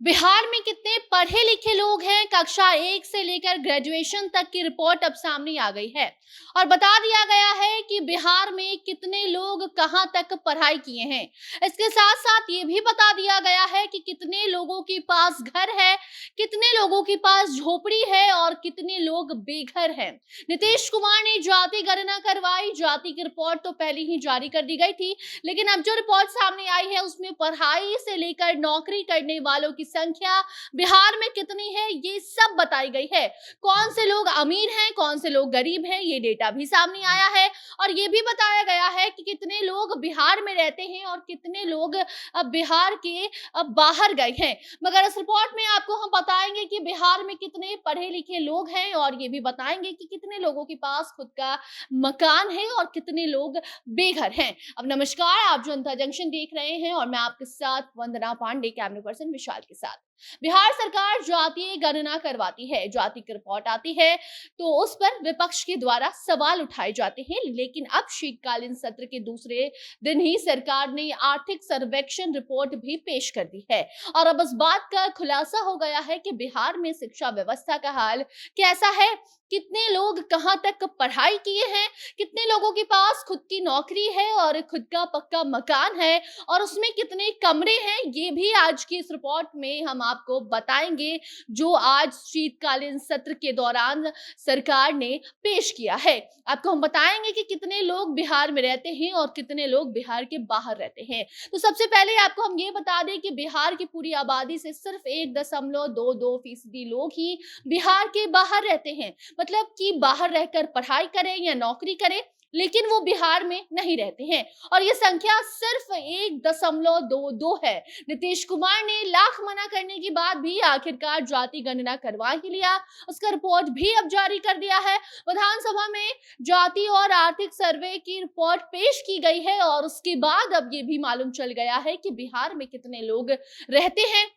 बिहार में कितने पढ़े लिखे लोग हैं? कक्षा 1 से लेकर ग्रेजुएशन तक की रिपोर्ट अब सामने आ गई है और बता दिया गया है कि बिहार में कितने लोग कहां तक पढ़ाई किए हैं। इसके साथ-साथ ये भी बता दिया गया है कि कितने लोगों के पास घर है, कितने लोगों के पास झोपड़ी है और कितने लोग बेघर हैं। नीतीश कुमार ने जाति गणना करवाई, जाति की रिपोर्ट तो पहले ही जारी कर दी गई थी, लेकिन अब जो रिपोर्ट सामने आई है उसमें पढ़ाई से लेकर नौकरी करने वालों की संख्या बिहार में कितनी है ये सब बताई गई है। कौन से लोग अमीर हैं, कौन से लोग गरीब हैं, ये डेटा भी सामने आया है और ये भी बताया गया है कि कितने लोग बिहार में रहते हैं और कितने लोग बिहार के बाहर गए हैं। मगर इस रिपोर्ट में आपको हम बताएंगे कि बिहार में कितने पढ़े लिखे लोग हैं और ये भी बताएंगे कि कितने लोगों के पास खुद का मकान है और कितने लोग बेघर हैं। अब नमस्कार, आप जनता जंक्शन देख रहे हैं और मैं आपके साथ वंदना पांडे, कैमरा पर्सन विशाल के साथ। बिहार सरकार जातीय गणना करवाती है, जाति की रिपोर्ट आती है तो उस पर विपक्ष के द्वारा सवाल उठाए जाते हैं, लेकिन अब शीतकालीन सत्र के दूसरे दिन ही सरकार ने आर्थिक सर्वेक्षण रिपोर्ट भी पेश कर दी है और अब इस बात का खुलासा हो गया है कि बिहार में शिक्षा व्यवस्था का हाल कैसा है, कितने लोग कहां तक पढ़ाई किए हैं, कितने लोगों के पास खुद की नौकरी है और खुद का पक्का मकान है और उसमें कितने कमरे हैं, ये भी आज की इस रिपोर्ट में हम आपको बताएंगे, जो आज शीतकालीन सत्र के दौरान सरकार ने पेश किया है। आपको हम बताएंगे कि कितने लोग बिहार में रहते हैं और कितने लोग बिहार के बाहर रहते हैं। तो सबसे पहले आपको हम ये बता दें कि बिहार की पूरी आबादी से सिर्फ 1.22% लोग ही बिहार के बाहर रहते हैं, मतलब कि बाहर रहकर पढ़ाई करें या नौकरी करें, लेकिन वो बिहार में नहीं रहते हैं और ये संख्या सिर्फ 1.22 है। नीतीश कुमार ने लाख मना करने के बाद भी आखिरकार जाति गणना करवा ही लिया, उसका रिपोर्ट भी अब जारी कर दिया है। विधानसभा में जाति और आर्थिक सर्वे की रिपोर्ट पेश की गई है और उसके बाद अब ये भी मालूम चल गया है कि बिहार में कितने लोग रहते हैं।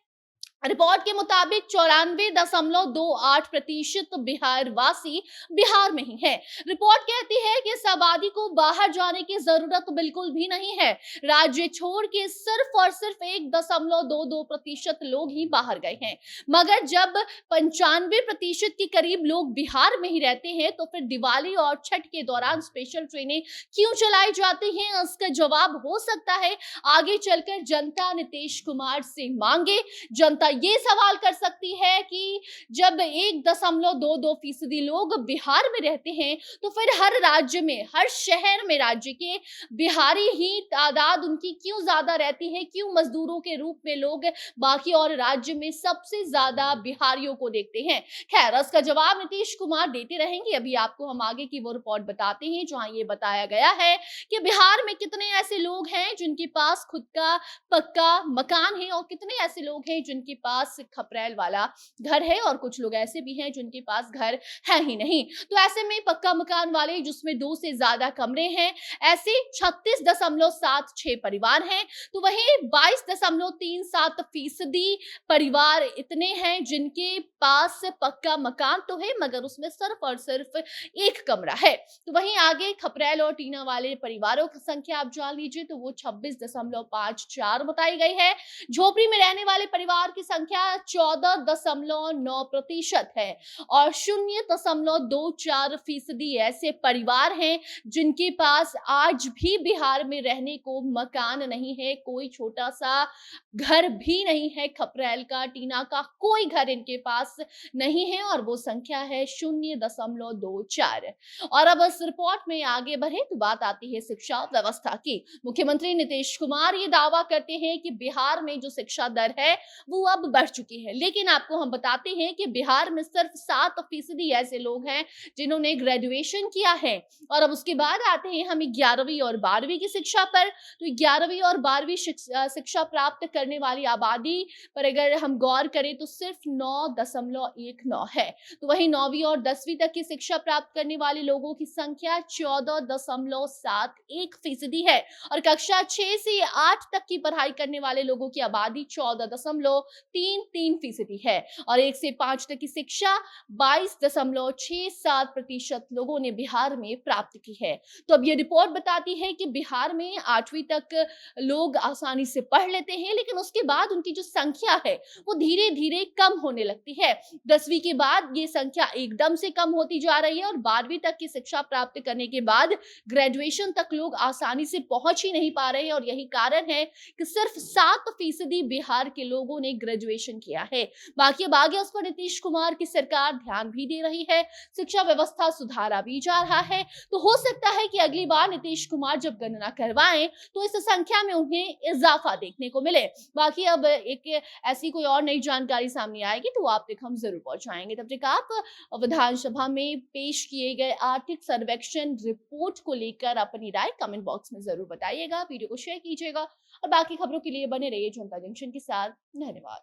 रिपोर्ट के मुताबिक 94.28% बिहार वासी बिहार में ही है। रिपोर्ट कहती है कि इस आबादी को बाहर जाने की जरूरत बिल्कुल भी नहीं है। राज्य छोड़ के सिर्फ और सिर्फ 1.22% लोग ही बाहर गए हैं। मगर जब 95% के करीब लोग बिहार में ही रहते हैं तो फिर दिवाली और छठ के दौरान स्पेशल ट्रेनें क्यों चलाई जाती हैं? इसका जवाब हो सकता है आगे चलकर जनता नीतीश कुमार से मांगे। जनता ये सवाल कर सकती है कि जब 1.22% लोग बिहार में रहते हैं तो फिर हर राज्य में, हर शहर में राज्य के बिहारी ही तादाद उनकी क्यों ज्यादा रहती है, क्यों मजदूरों के रूप में लोग बाकी और राज्य में सबसे ज्यादा बिहारियों को देखते हैं। खैर, इसका जवाब नीतीश कुमार देते रहेंगे। अभी आपको हम आगे की वो रिपोर्ट बताते हैं जहां ये बताया गया है कि बिहार में कितने ऐसे लोग हैं जिनके पास खुद का पक्का मकान है और कितने ऐसे लोग हैं जिनके पास खपरेल वाला घर है और कुछ लोग ऐसे भी हैं जिनके पास घर है ही नहीं। तो ऐसे में पक्का मकान वाले जिसमें 2 से ज्यादा कमरे हैं, ऐसे 36.76 परिवार हैं। तो वहीं 22.37% परिवार इतने हैं जिनके पास पक्का मकान तो है मगर उसमें सिर्फ और सिर्फ एक कमरा है। तो वहीं आगे खपरेल और टीना वाले परिवारों की संख्या आप जान लीजिए तो वो 26.54 बताई गई है। झोपड़ी में रहने वाले परिवार की संख्या 14.9% है और 0.24% ऐसे परिवार हैं जिनके पास आज भी बिहार में रहने को मकान नहीं है, कोई छोटा सा घर भी नहीं है, खपरेल का, टीना का कोई घर इनके पास नहीं है और वो संख्या है 0.24। और अब इस रिपोर्ट में आगे बढ़े तो बात आती है शिक्षा व्यवस्था की। मुख्यमंत्री नीतीश कुमार ये दावा करते हैं कि बिहार में जो शिक्षा दर है वो अब बढ़ चुकी है, लेकिन आपको हम बताते हैं कि बिहार में सिर्फ 7% ऐसे लोग हैं जिन्होंने ग्रेजुएशन किया है। और अब उसके बाद आते हैं हम 11वीं और 12वीं की शिक्षा पर। तो 11वीं और 12वीं शिक्षा प्राप्त करने वाली आबादी पर अगर हम गौर करें तो सिर्फ 9.19 है। तो वहीं 9वीं और 10वीं तक की शिक्षा प्राप्त करने वाले लोगों की संख्या 14.71% है और कक्षा 6 से 8 तक की पढ़ाई करने वाले लोगों की आबादी 3.3% है और 1 से 5 तक की शिक्षा 22.67% लोगों ने बिहार में प्राप्त की है। तो अब ये रिपोर्ट बताती है कि बिहार में 8वीं तक लोग आसानी से पढ़ लेते हैं, लेकिन उसके बाद उनकी जो संख्या है वो धीरे-धीरे कम होने लगती है। 10वीं के बाद ये संख्या एकदम से कम होती जा रही है और 12वीं तक की शिक्षा प्राप्त करने के बाद ग्रेजुएशन तक लोग आसानी से पहुंच ही नहीं पा रहे हैं और यही कारण है कि सिर्फ 7% बिहार के लोगों ने ग्रेजुएशन किया है। बाकी अब आगे उस पर नीतीश कुमार की सरकार ध्यान भी दे रही है, शिक्षा व्यवस्था सुधारा भी जा रहा है। तो हो सकता है कि अगली बार नीतीश कुमार जब गणना करवाएं तो इस संख्या में उन्हें इजाफा देखने को मिले। बाकी अब एक ऐसी कोई और नई जानकारी सामने आएगी तो आप तक हम जरूर पहुंचाएंगे। तब तक आप विधानसभा में पेश किए गए आर्थिक सर्वेक्षण रिपोर्ट को लेकर अपनी राय कमेंट बॉक्स में जरूर बताइएगा, वीडियो को शेयर कीजिएगा और बाकी खबरों के लिए बने रहिए जनता जंक्शन के साथ। धन्यवाद।